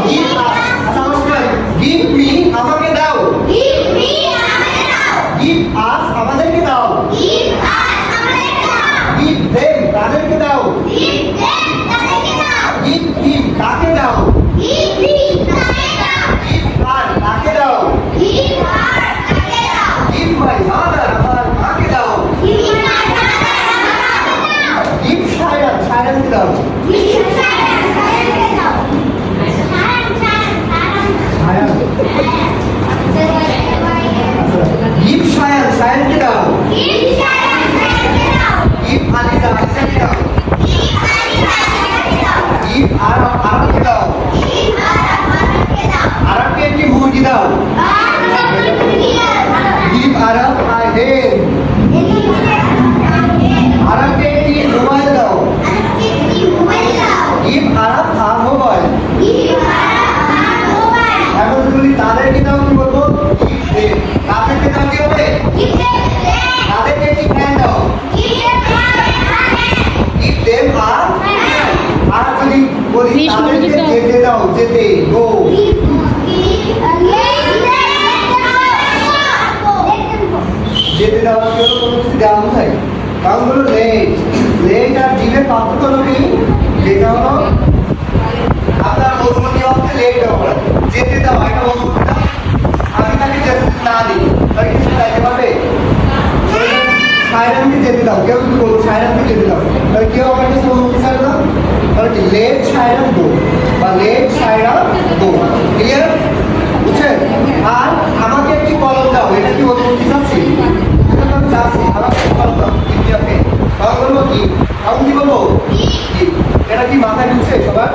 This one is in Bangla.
Give us. আচ্ছা নমস্কার, গিভ মি আমাকে দাও, গিভ আস আমাদেরকে দাও, গিভ দেম তাদেরকে দাও, গিভ হিম তাকে দাও, গিভ হার তাকে দাও, গিভ মাই মাদার আমার মাকে দাও, গিভ সায়রান সায়রানকে দাও, সায়রান গিভ সায়রান সায়রানকে দাও, গিভ আলিজা আলিজাকে দাও, গিভ আরব আরবকে দাও, আরবকে একটি মুরগি দাও, গিভ আরব আ হেড, আরবকে একটি মোবাইল দাও, গিভ আরব আ মোবাইল। এখন যদি তাদেরকে দাও কি বলবো? Give them. তাদেরকে দাও কি হবে? তাদেরকে একটি ফ্যান দাও, গিভ দেম আ। আর যদি বলি তাদেরকে যেতে দাও, যেতে গো, যেতে দেওয়া কি হলো? কোনো কিছু দেওয়া বোঝায়। কারণ হলো লেট, লেট আর জিভের পার্থক্য হলো কি? যেটা হলো আপনার অনুমতি অর্থে লেট দেওয়া হয়, যেতে দেওয়া এটা অনুমতি দাও। আমি তাকে যেতে না দিই তাহলে কিছু চাইতে পারবে? সায়রানকে যেতে দাও, কেউ যদি বলবো সায়রানকে যেতে দাও, তাহলে কেউ আমার কাছে অনুমতি চাইবে না, তাহলে কি লেট সায়রান গো বা লেট সায়রা গো। ক্লিয়ার? বুঝছেন? আর আমাকে একটি কলম দাও, এটা কি অনুমতি চাচ্ছি? এটা তো আমি চাচ্ছি, আমাকে একটি কলম দাও, ইন্ডিয়াতে। তখন বলবো কি? তখন কি বলবো? এটা কি মাথায় ঢুকছে সবার?